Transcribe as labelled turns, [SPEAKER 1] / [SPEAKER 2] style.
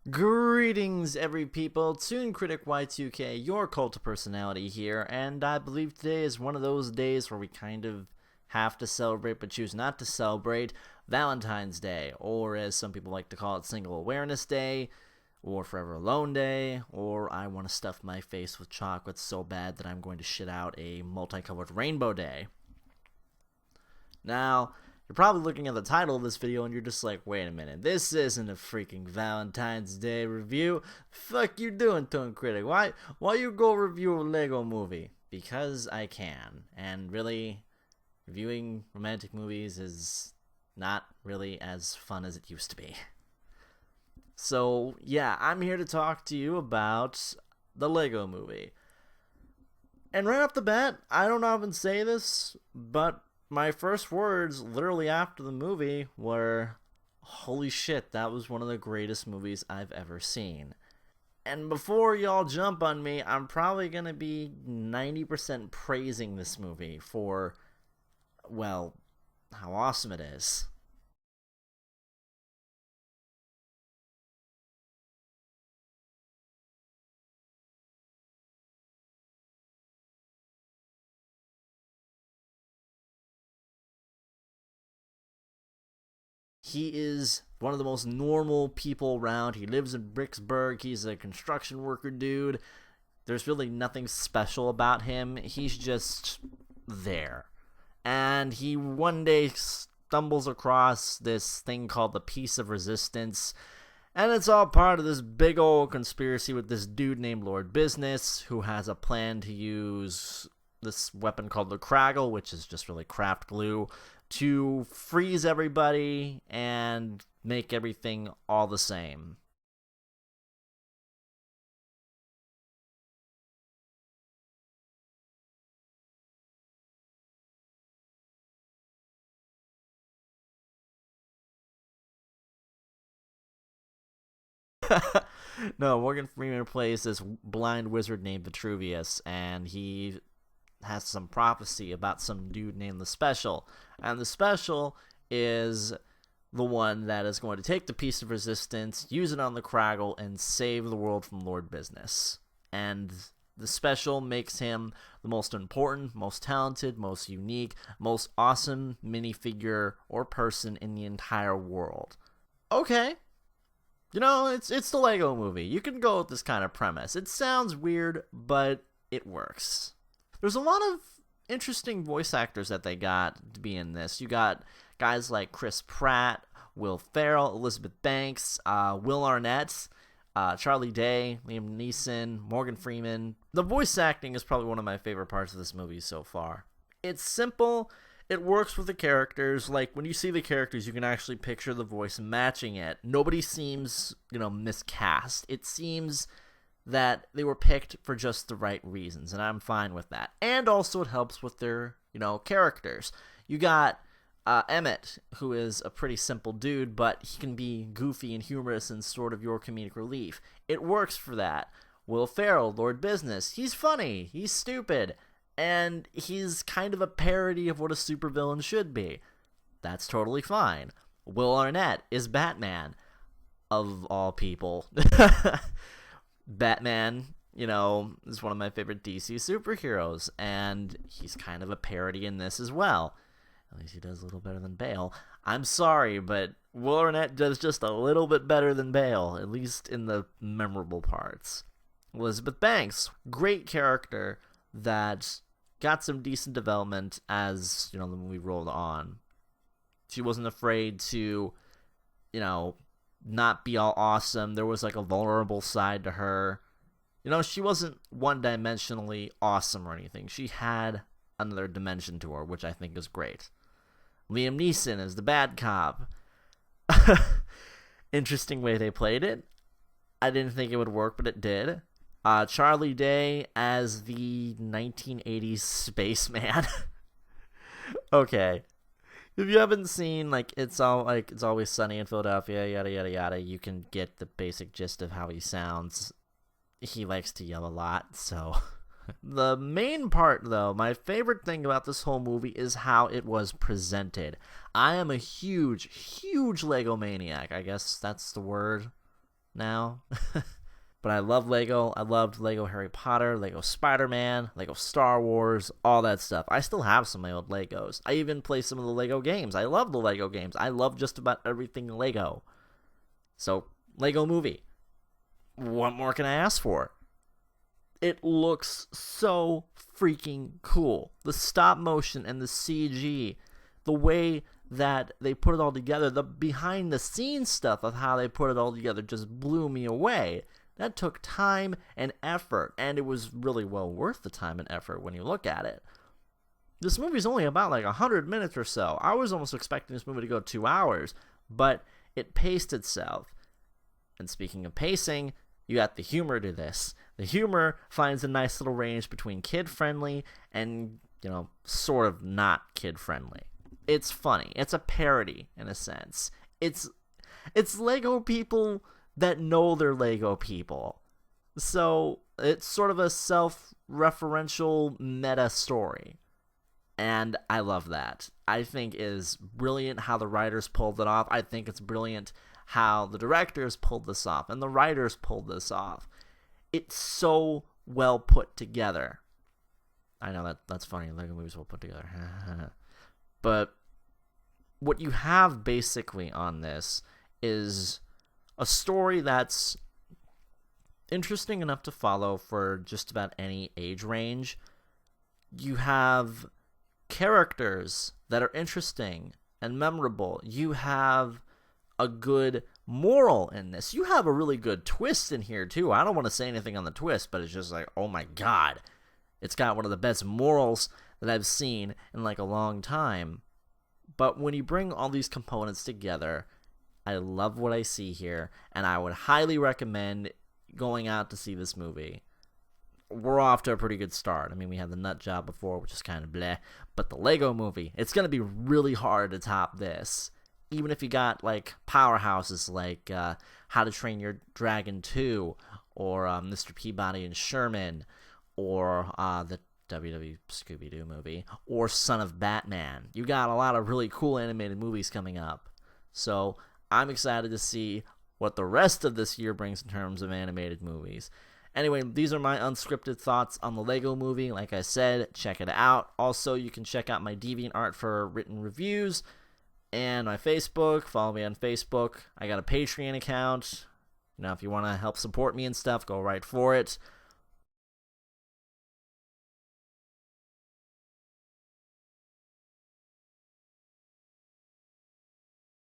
[SPEAKER 1] Greetings, every people. ToonKriticY2K, your cult of personality here, and I believe today is one of those days where we kind of have to celebrate but choose not to celebrate Valentine's Day, or as some people like to call it, Single Awareness Day, or Forever Alone Day, or I want to stuff my face with chocolate so bad that I'm going to shit out a multicolored rainbow day. Now, you're probably looking at the title of this video and you're just like, wait a minute, this isn't a freaking Valentine's Day review. Fuck you doing, ToonKritic? Why you go review a Lego movie? Because I can. And really, reviewing romantic movies is not really as fun as it used to be. So, yeah, I'm here to talk to you about the Lego movie. And right off the bat, I don't often say this, but my first words literally after the movie were, holy shit, that was one of the greatest movies I've ever seen. And before y'all jump on me, I'm probably going to be 90% praising this movie for, well, how awesome it is. He is one of the most normal people around. He lives in Bricksburg. He's a construction worker dude. There's really nothing special about him. He's just there. And he one day stumbles across this thing called the Piece of Resistance. And it's all part of this big old conspiracy with this dude named Lord Business, who has a plan to use this weapon called the Craggle, which is just really craft glue, to freeze everybody and make everything all the same. No, Morgan Freeman plays this blind wizard named Vitruvius, and he has some prophecy about some dude named the Special. And the Special is the one that is going to take the Piece of Resistance, use it on the Craggle, and save the world from Lord Business. And the Special makes him the most important, most talented, most unique, most awesome minifigure or person in the entire world. Okay. You know, it's the Lego movie. You can go with this kind of premise. It sounds weird, but it works. There's a lot of interesting voice actors that they got to be in this. You got guys like Chris Pratt, Will Ferrell, Elizabeth Banks, Will Arnett, Charlie Day, Liam Neeson, Morgan Freeman. The voice acting is probably one of my favorite parts of this movie so far. It's simple. It works with the characters. Like, when you see the characters, you can actually picture the voice matching it. Nobody seems, miscast. It seems that they were picked for just the right reasons, and I'm fine with that. And also it helps with their, characters. You got Emmett, who is a pretty simple dude, but he can be goofy and humorous and sort of your comedic relief. It works for that. Will Ferrell, Lord Business, he's funny, he's stupid, and he's kind of a parody of what a supervillain should be. That's totally fine. Will Arnett is Batman, of all people. Batman, is one of my favorite DC superheroes, and he's kind of a parody in this as well. At least he does a little better than Bale. I'm sorry, but Will Arnett does just a little bit better than Bale, at least in the memorable parts. Elizabeth Banks, great character that got some decent development as, the movie rolled on. She wasn't afraid to, not be all awesome. There was like a vulnerable side to her. She wasn't one-dimensionally awesome or anything. She had another dimension to her, which I think is great. Liam Neeson as the bad cop. Interesting way they played it. I didn't think it would work, but it did. Charlie Day as the 1980s spaceman. Okay. If you haven't seen, It's Always Sunny in Philadelphia, yada, yada, yada, you can get the basic gist of how he sounds. He likes to yell a lot, so... The main part, though, my favorite thing about this whole movie is how it was presented. I am a huge, huge Lego maniac. I guess that's the word. now. But I love Lego. I loved Lego Harry Potter, Lego Spider-Man, Lego Star Wars, all that stuff. I still have some of my old Legos. I even play some of the Lego games. I love the Lego games. I love just about everything Lego. So, Lego Movie. What more can I ask for? It looks so freaking cool. The stop motion and the CG, the way that they put it all together, the behind the scenes stuff of how they put it all together just blew me away. That took time and effort, and it was really well worth the time and effort when you look at it. This movie's only about like 100 minutes or so. I was almost expecting this movie to go 2 hours, but it paced itself. And speaking of pacing, you got the humor to this. The humor finds a nice little range between kid-friendly and, sort of not kid-friendly. It's funny. It's a parody, in a sense. It's Lego people that know they're Lego people. So it's sort of a self-referential meta story. And I love that. I think it is brilliant how the writers pulled it off. I think it's brilliant how the directors pulled this off and the writers pulled this off. It's so well put together. I know that's funny. Lego movies well put together. But what you have basically on this is a story that's interesting enough to follow for just about any age range. You have characters that are interesting and memorable. You have a good moral in this. You have a really good twist in here, too. I don't want to say anything on the twist, but it's just like, oh my god. It's got one of the best morals that I've seen in like a long time. But when you bring all these components together, I love what I see here, and I would highly recommend going out to see this movie. We're off to a pretty good start. I mean, we had the Nut Job before, which is kind of bleh, but the Lego Movie, it's going to be really hard to top this. Even if you got, like, powerhouses like How to Train Your Dragon 2, or Mr. Peabody and Sherman, or the WWE Scooby-Doo movie, or Son of Batman. You got a lot of really cool animated movies coming up. So I'm excited to see what the rest of this year brings in terms of animated movies. Anyway, these are my unscripted thoughts on the Lego Movie. Like I said, check it out. Also, you can check out my DeviantArt for written reviews and my Facebook. Follow me on Facebook. I got a Patreon account. If you want to help support me and stuff, go right for it.